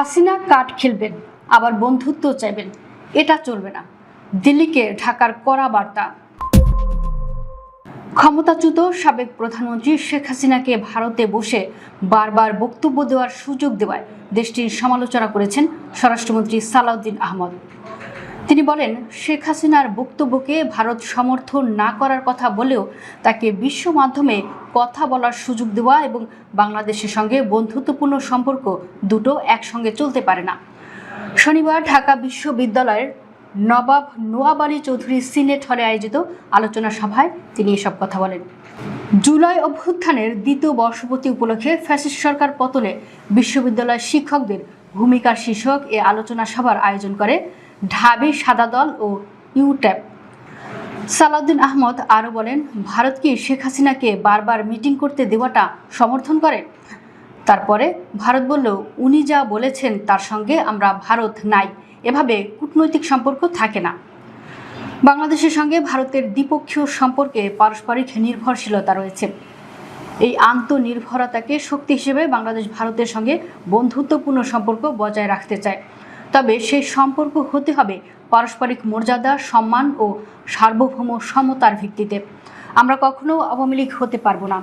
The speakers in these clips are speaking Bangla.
হাসিনা কার্ড খেলবেন, আবার বন্ধুত্ব চাইবেন, এটা চলবে না। দিল্লিকে ঢাকার কড়া বার্তা। ক্ষমতাচ্যুত সাবেক প্রধানমন্ত্রী শেখ হাসিনাকে ভারতে বসে বারবার বক্তব্য দেওয়ার সুযোগ দেওয়ায় দেশটির সমালোচনা করেছেন স্বরাষ্ট্রমন্ত্রী সালাউদ্দিন আহমদ। তিনি বলেন, শেখ হাসিনার বক্তব্যকে ভারত সমর্থন না করার কথা বলেও তাকে বিশ্ব মাধ্যমে কথা বলার সুযোগ দেওয়া এবং বাংলাদেশের সঙ্গে বন্ধুত্বপূর্ণ সম্পর্ক দুটো একসঙ্গে চলতে পারে না। শনিবার ঢাকা বিশ্ববিদ্যালয়ের নবাব নোয়াব আলী চৌধুরী সিনেট হলে আয়োজিত আলোচনা সভায় তিনি এসব কথা বলেন। জুলাই অভ্যুত্থানের দ্বিতীয় বর্ষপূর্তি উপলক্ষে ফ্যাসিস্ট সরকার পতনে বিশ্ববিদ্যালয় শিক্ষকদের ভূমিকার শীর্ষক এ আলোচনা সভার আয়োজন করে ঢাবি সাদা দল ও ইউট্যাব। সালাউদ্দিন আহমদ আরও বলেন, ভারত কি শেখ হাসিনাকে বারবার মিটিং করতে দেওয়াটা সমর্থন করে? তারপরে ভারত বলল, উনি যা বলেছেন তার সঙ্গে আমরা ভারত নাই, এভাবে কূটনৈতিক সম্পর্ক থাকে না। বাংলাদেশের সঙ্গে ভারতের দ্বিপক্ষীয় সম্পর্কে পারস্পরিক নির্ভরশীলতা রয়েছে। এই আন্তনির্ভরতাকে শক্তি হিসেবে বাংলাদেশ ভারতের সঙ্গে বন্ধুত্বপূর্ণ সম্পর্ক বজায় রাখতে চায়। তবে সেই সম্পর্ক হতে হবে পারস্পরিক মর্যাদা, সম্মান ও সার্বভৌম সমতার ভিত্তিতে। আমরা কখনো আওয়ামী লীগ হতে পারবো না।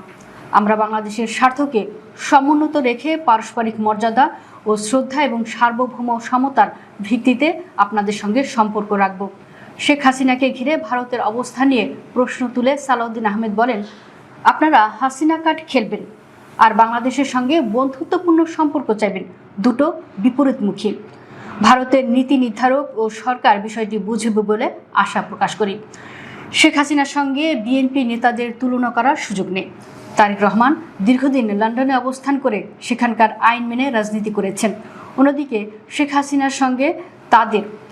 আমরা বাংলাদেশের স্বার্থকে সমুন্নত রেখে পারস্পরিক মর্যাদা ও শ্রদ্ধা এবং সার্বভৌম সমতার ভিত্তিতে আপনাদের সঙ্গে সম্পর্ক রাখব। শেখ হাসিনাকে ঘিরে ভারতের অবস্থান নিয়ে প্রশ্ন তুলে সালাউদ্দিন আহমেদ বলেন, আপনারা হাসিনা কার্ড খেলবেন আর বাংলাদেশের সঙ্গে বন্ধুত্বপূর্ণ সম্পর্ক চাইবেন, দুটো বিপরীতমুখী। ভারতের নীতি নির্ধারক ও সরকার বিষয়টি বুঝবে বলে আশা প্রকাশ করি। শেখ হাসিনার সঙ্গে বিএনপি নেতাদের তুলনা করার সুযোগ নেই। তারেক রহমান দীর্ঘদিন লন্ডনে অবস্থান করে সেখানকার আইন মেনে রাজনীতি করেছেন। অন্যদিকে শেখ হাসিনার সঙ্গে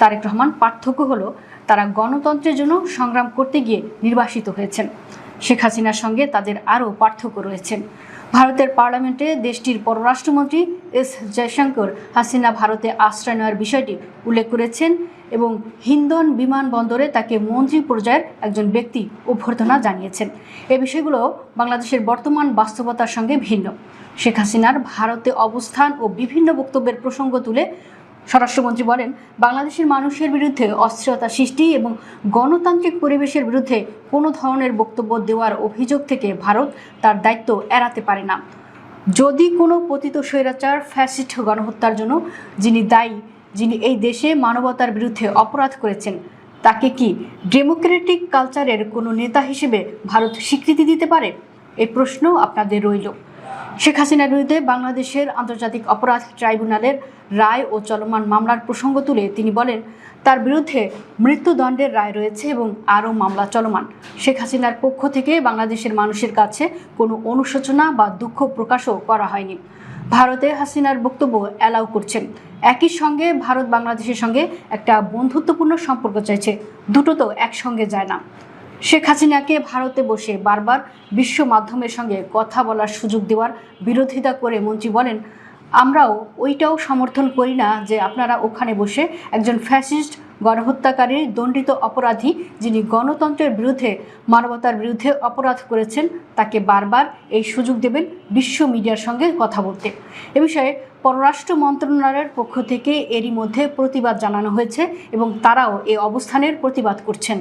তারেক রহমান পার্থক্য হলো তারা গণতন্ত্রের জন্য সংগ্রাম করতে গিয়ে নির্বাসিত হয়েছেন। শেখ হাসিনার সঙ্গে তাদের আরও পার্থক্য রয়েছে। ভারতের পার্লামেন্টে দেশটির পররাষ্ট্রমন্ত্রী এস জয়শঙ্কর হাসিনা ভারতে আশ্রয় নেওয়ার বিষয়টি উল্লেখ করেছেন এবং হিন্দন বিমানবন্দরে তাকে মন্ত্রী পর্যায়ের একজন ব্যক্তি অভ্যর্থনা জানিয়েছেন। এই বিষয়গুলো বাংলাদেশের বর্তমান বাস্তবতার সঙ্গে ভিন্ন। শেখ হাসিনার ভারতে অবস্থান ও বিভিন্ন বক্তব্যের প্রসঙ্গ তুলে স্বরাষ্ট্রমন্ত্রী বলেন, বাংলাদেশের মানুষের বিরুদ্ধে অস্থিরতা সৃষ্টি এবং গণতান্ত্রিক পরিবেশের বিরুদ্ধে কোনো ধরনের বক্তব্য দেওয়ার অভিযোগ থেকে ভারত তার দায়িত্ব এড়াতে পারে না। যদি কোনো পতিত স্বৈরাচার ফ্যাসিস্ট গণহত্যার জন্য যিনি দায়ী, যিনি এই দেশে মানবতার বিরুদ্ধে অপরাধ করেছেন, তাকে কি ডেমোক্রেটিক কালচারের কোনো নেতা হিসেবে ভারত স্বীকৃতি দিতে পারে? এই প্রশ্ন আপনাদের রইল। শেখ হাসিনার বিরুদ্ধে বাংলাদেশের আন্তর্জাতিক অপরাধ ট্রাইব্যুনালের রায় ও চলমান মামলার প্রসঙ্গ তুলে তিনি বলেন, তার বিরুদ্ধে মৃত্যুদণ্ডের রায় রয়েছে এবং আরও মামলা চলমান। শেখ হাসিনার পক্ষ থেকে বাংলাদেশের মানুষের কাছে কোনো অনুশোচনা বা দুঃখ প্রকাশও করা হয়নি। ভারতে হাসিনার বক্তব্য অ্যালাউ করছেন। একই সঙ্গে ভারত বাংলাদেশের সঙ্গে একটা বন্ধুত্বপূর্ণ সম্পর্ক চাইছে, দুটো তো একসঙ্গে যায় না। শেখ হাসিনাকে ভারতে বসে বারবার বিশ্ব মাধ্যমের সঙ্গে কথা বলার সুযোগ দেওয়ার বিরোধিতা করে মন্ত্রী বলেন, আমরাও ওইটাও সমর্থন করি না যে আপনারা ওখানে বসে একজন ফ্যাসিস্ট গণহত্যাকারী দণ্ডিত অপরাধী, যিনি গণতন্ত্রের বিরুদ্ধে মানবতার বিরুদ্ধে অপরাধ করেছেন, তাকে বারবার এই সুযোগ দেবেন বিশ্ব মিডিয়ার সঙ্গে কথা বলতে। এ বিষয়ে পররাষ্ট্র মন্ত্রণালয়ের পক্ষ থেকে এরই মধ্যে প্রতিবাদ জানানো হয়েছে এবং তারাও এই অবস্থানের প্রতিবাদ করছেন।